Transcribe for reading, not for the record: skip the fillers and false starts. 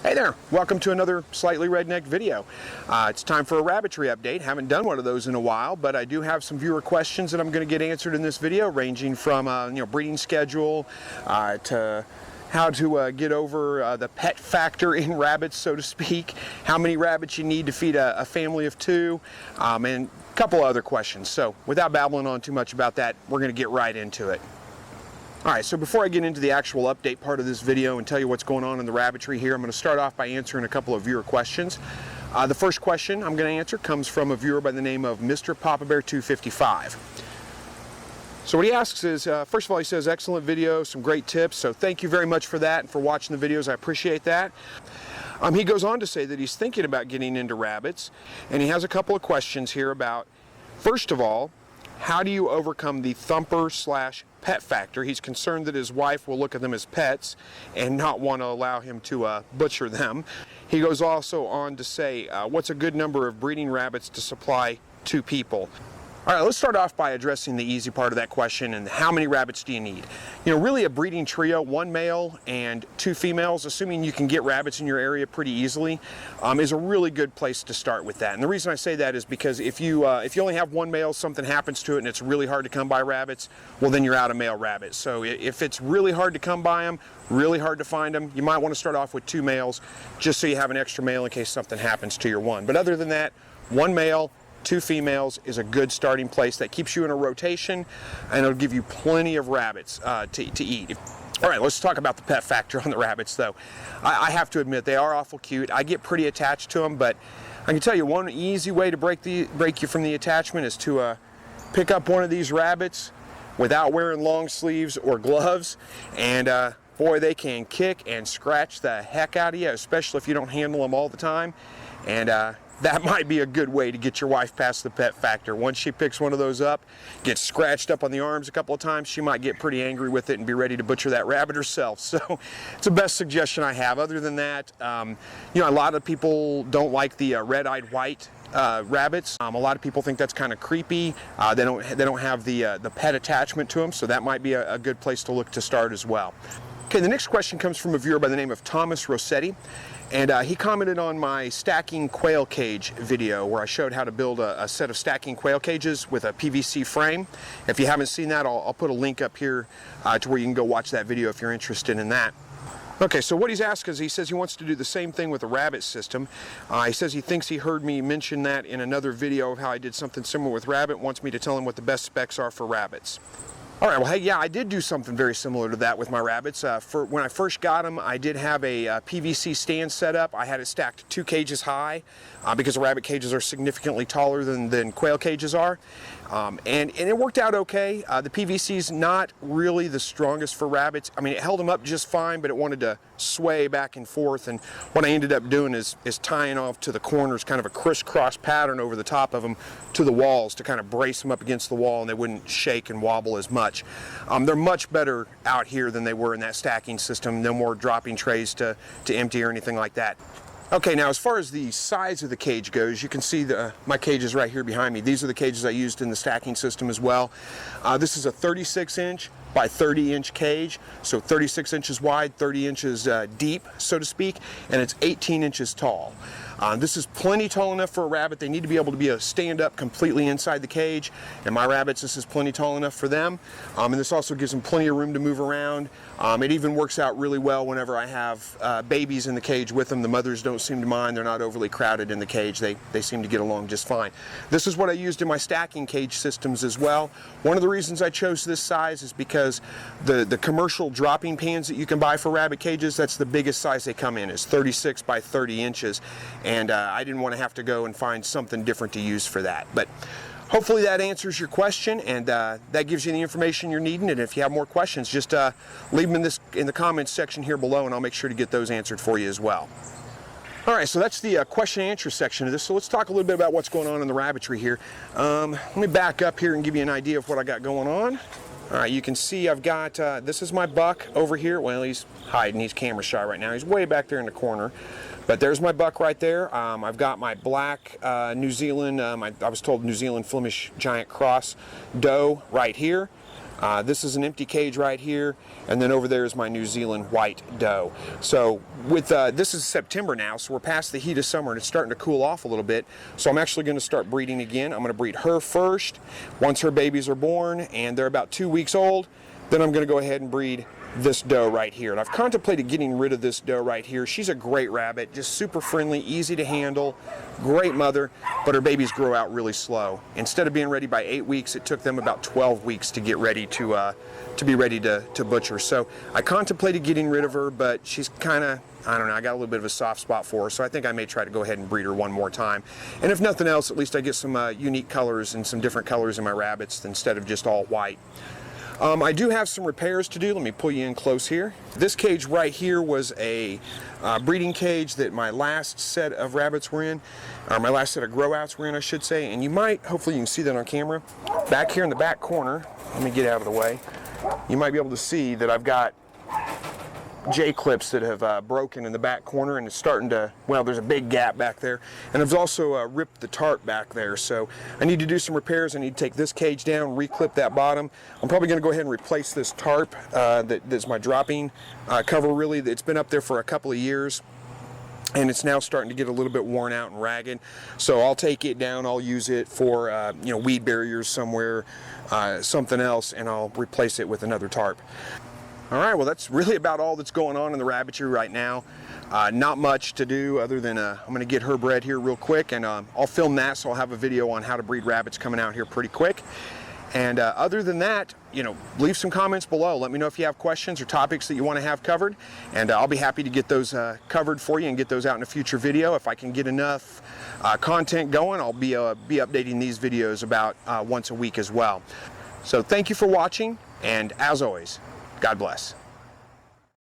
Hey there, welcome to another Slightly Rednecked video. It's time for a rabbitry update. Haven't done one of those in a while, but I do have some viewer questions that I'm going to get answered in this video, ranging from breeding schedule to how to get over the pet factor in rabbits, so to speak, how many rabbits you need to feed a family of two, and a couple other questions. So without babbling on too much about that, we're going to get right into it. Alright, so before I get into the actual update part of this video and tell you what's going on in the rabbitry here, I'm going to start off by answering a couple of viewer questions. The first question I'm going to answer comes from a viewer by the name of Mr. Papa Bear 255. So what he asks is, first of all, he says, excellent video, some great tips, so thank you very much for that and for watching the videos. I appreciate that. He goes on to say that he's thinking about getting into rabbits, and he has a couple of questions here about, first of all, how do you overcome the thumper/pet factor? He's concerned that his wife will look at them as pets and not want to allow him to butcher them. He goes also on to say, what's a good number of breeding rabbits to supply two people? All right, let's start off by addressing the easy part of that question, and how many rabbits do you need? Really a breeding trio, one male and two females, assuming you can get rabbits in your area pretty easily, is a really good place to start with that. And the reason I say that is because if you only have one male, something happens to it and it's really hard to come by rabbits, well then you're out of male rabbits. So if it's really hard to come by them, really hard to find them, you might want to start off with two males just so you have an extra male in case something happens to your one. But other than that, one male, two females is a good starting place. That keeps you in a rotation, and it'll give you plenty of rabbits to eat. All right, let's talk about the pet factor on the rabbits, though. I have to admit, they are awful cute. I get pretty attached to them, but I can tell you one easy way to break you from the attachment is to pick up one of these rabbits without wearing long sleeves or gloves, and boy, they can kick and scratch the heck out of you, especially if you don't handle them all the time. And that might be a good way to get your wife past the pet factor. Once she picks one of those up, gets scratched up on the arms a couple of times, she might get pretty angry with it and be ready to butcher that rabbit herself. So it's the best suggestion I have. Other than that, a lot of people don't like the red-eyed white rabbits. A lot of people think that's kind of creepy. They don't have the pet attachment to them, so that might be a good place to look to start as well. Okay, the next question comes from a viewer by the name of Thomas Rossetti, and he commented on my stacking quail cage video where I showed how to build a set of stacking quail cages with a PVC frame. If you haven't seen that, I'll put a link up here to where you can go watch that video if you're interested in that. Okay, so what he's asked is he says he wants to do the same thing with the rabbit system. He says he thinks he heard me mention that in another video of how I did something similar with rabbit, wants me to tell him what the best specs are for rabbits. All right, well, hey, yeah, I did do something very similar to that with my rabbits. When I first got them, I did have a PVC stand set up. I had it stacked 2 cages high because the rabbit cages are significantly taller than quail cages are. And it worked out okay. The PVC's not really the strongest for rabbits. I mean, it held them up just fine, but it wanted to sway back and forth. And what I ended up doing is tying off to the corners kind of a crisscross pattern over the top of them to the walls to kind of brace them up against the wall, and they wouldn't shake and wobble as much. They're much better out here than they were in that stacking system. No more dropping trays to empty or anything like that. Okay, now as far as the size of the cage goes, you can see my cages right here behind me. These are the cages I used in the stacking system as well. This is a 36-inch by 30-inch cage, so 36 inches wide, 30 inches deep, so to speak, and it's 18 inches tall. This is plenty tall enough for a rabbit. They need to be able to stand up completely inside the cage, and my rabbits, this is plenty tall enough for them. And this also gives them plenty of room to move around. It even works out really well whenever I have babies in the cage with them. The mothers don't seem to mind. They're not overly crowded in the cage. They seem to get along just fine. This is what I used in my stacking cage systems as well. One of the reasons I chose this size is because the commercial dropping pans that you can buy for rabbit cages, that's the biggest size they come in, is 36 by 30 inches. And I didn't want to have to go and find something different to use for that. But hopefully that answers your question, and that gives you the information you're needing. And if you have more questions, just leave them in the comments section here below, and I'll make sure to get those answered for you as well. All right, so that's the question and answer section of this. So let's talk a little bit about what's going on in the rabbitry here. Let me back up here and give you an idea of what I got going on. All right, you can see I've got, this is my buck over here. Well, he's hiding, he's camera shy right now. He's way back there in the corner. But there's my buck right there. I've got my black New Zealand, I was told New Zealand Flemish Giant Cross doe right here. This is an empty cage right here, and then over there is my New Zealand white doe. So with this is September now, so we're past the heat of summer and it's starting to cool off a little bit. So I'm actually going to start breeding again. I'm going to breed her first. Once her babies are born and they're about 2 weeks old, then I'm going to go ahead and breed this doe right here. And I've contemplated getting rid of this doe right here. She's a great rabbit, just super friendly, easy to handle, great mother, but her babies grow out really slow. Instead of being ready by 8 weeks, it took them about 12 weeks to get ready to be ready to butcher. So I contemplated getting rid of her, but she's kind of, I don't know, I got a little bit of a soft spot for her, so I think I may try to go ahead and breed her one more time. And if nothing else, at least I get some unique colors and some different colors in my rabbits instead of just all white. I do have some repairs to do. Let me pull you in close here. This cage right here was a breeding cage that my last set of rabbits were in, or my last set of grow outs were in, I should say. And you might, hopefully you can see that on camera, back here in the back corner, let me get out of the way, you might be able to see that I've got J-clips that have broken in the back corner, and it's starting to, well, there's a big gap back there, and I've also ripped the tarp back there, so I need to do some repairs. I need to take this cage down, reclip that bottom. I'm probably going to go ahead and replace this tarp that's my dropping cover. Really, it's been up there for a couple of years and it's now starting to get a little bit worn out and ragged, so I'll take it down. I'll use it for you know, weed barriers somewhere, something else, and I'll replace it with another tarp. All right, well, that's really about all that's going on in the rabbitry right now. Not much to do other than I'm going to get her bred here real quick, and I'll film that, so I'll have a video on how to breed rabbits coming out here pretty quick. And other than that, you know, leave some comments below. Let me know if you have questions or topics that you want to have covered, and I'll be happy to get those covered for you and get those out in a future video. If I can get enough content going, I'll be updating these videos about once a week as well. So thank you for watching, and as always, God bless.